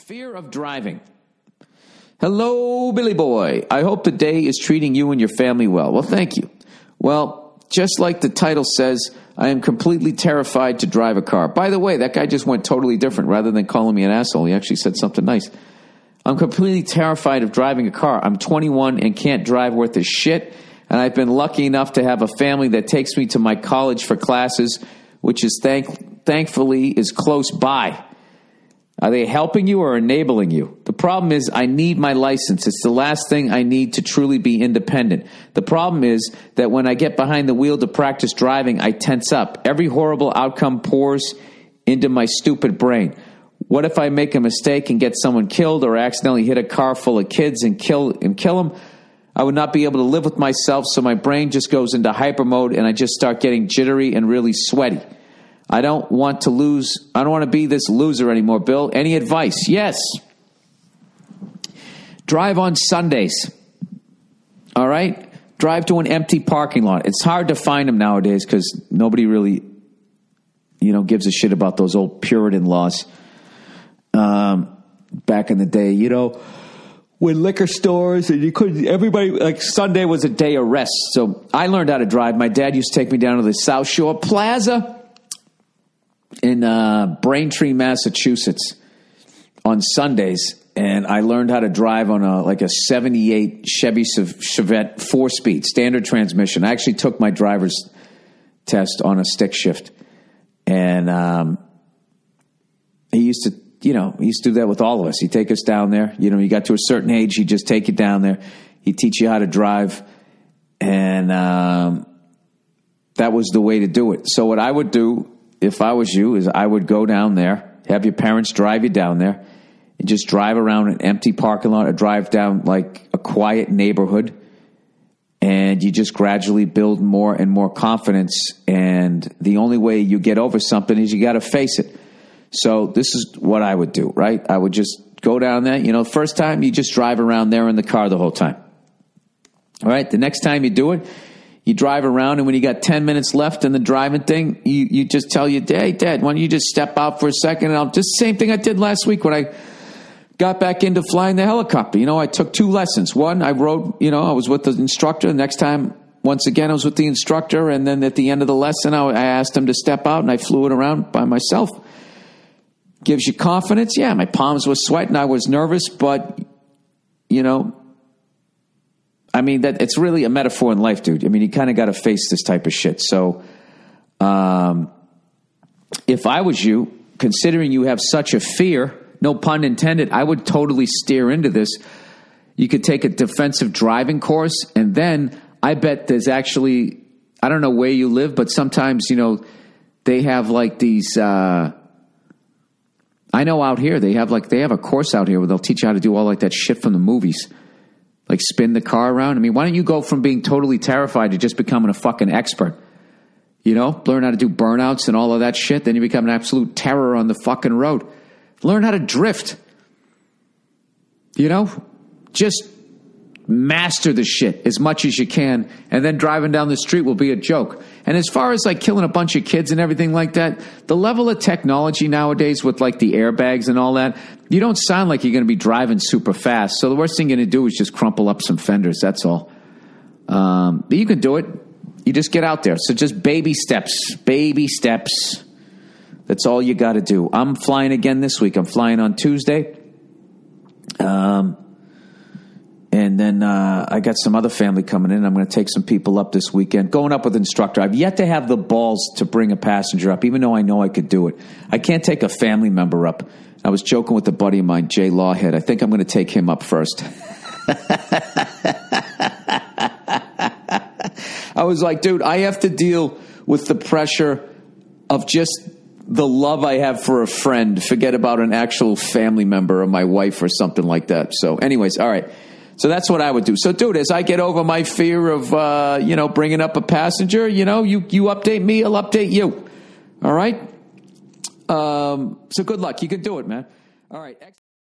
Fear of driving. Hello, Billy Boy. I hope the day is treating you and your family well. Well, thank you. Well, just like the title says, I am completely terrified to drive a car. By the way, that guy just went totally different. Rather than calling me an asshole, he actually said something nice. I'm completely terrified of driving a car. I'm 21 and can't drive worth a shit. And I've been lucky enough to have a family that takes me to my college for classes, which is thankfully is close by. Are they helping you or enabling you? The problem is I need my license. It's the last thing I need to truly be independent. The problem is that when I get behind the wheel to practice driving, I tense up. Every horrible outcome pours into my stupid brain. What if I make a mistake and get someone killed or accidentally hit a car full of kids and kill them? I would not be able to live with myself, so my brain just goes into hyper mode and I just start getting jittery and really sweaty. I don't want to be this loser anymore, Bill. Any advice? Yes. Drive on Sundays. All right? Drive to an empty parking lot. It's hard to find them nowadays because nobody really, gives a shit about those old Puritan laws. Back in the day, with liquor stores and everybody, like Sunday was a day of rest. So I learned how to drive. My dad used to take me down to the South Shore Plaza in Braintree, Massachusetts on Sundays, and I learned how to drive on a 78 Chevy Chevette 4-speed standard transmission. I actually took my driver's test on a stick shift, and he used to do that with all of us. He'd take us down there. You got to a certain age, he'd just take you down there. He'd teach you how to drive, and that was the way to do it. So what I would do, if I was you, is I would go down there, have your parents drive you down there, and just drive around an empty parking lot or drive down like a quiet neighborhood, and you just gradually build more and more confidence, and the only way you get over something is you got to face it. So this is what I would do, right? I would just go down there. First time, you just drive around there in the car the whole time. All right? The next time you do it, you drive around, and when you got 10 minutes left in the driving thing, you just tell your dad, hey, Dad, why don't you just step out for a second? And just the same thing I did last week when I got back into flying the helicopter. I took 2 lessons. One, I rode, I was with the instructor. The next time, once again, I was with the instructor. And then at the end of the lesson, I asked him to step out, and I flew it around by myself. Gives you confidence. Yeah, my palms were sweating. I was nervous, but, that it's really a metaphor in life, dude. You kind of got to face this type of shit. So, if I was you, considering you have such a fear, no pun intended, I would totally steer into this. You could take a defensive driving course, and then I bet there's actually, I don't know where you live, but sometimes, they have like these, I know out here they have a course out here where they'll teach you how to do all like that shit from the movies. Like spin the car around. Why don't you go from being totally terrified to just becoming a fucking expert? Learn how to do burnouts and all of that shit. Then you become an absolute terror on the fucking road. Learn how to drift. Just master the shit as much as you can. And then driving down the street will be a joke. And as far as like killing a bunch of kids and everything like that, the level of technology nowadays with like the airbags and all that, you don't sound like you're going to be driving super fast. So the worst thing you're going to do is just crumple up some fenders. That's all. But you can do it. You just get out there. So just baby steps. That's all you got to do. I'm flying again this week. I'm flying on Tuesday. And then I got some other family coming in. I'm going to take some people up this weekend. Going up with an instructor. I've yet to have the balls to bring a passenger up, even though I know I could do it. I can't take a family member up. I was joking with a buddy of mine, Jay Lawhead. I think I'm going to take him up first. I was like, dude, I have to deal with the pressure of just the love I have for a friend. Forget about an actual family member or my wife or something like that. So anyways, all right. So that's what I would do. So, dude, as I get over my fear of, bringing up a passenger, you update me, I'll update you. All right? So good luck. You can do it, man. All right.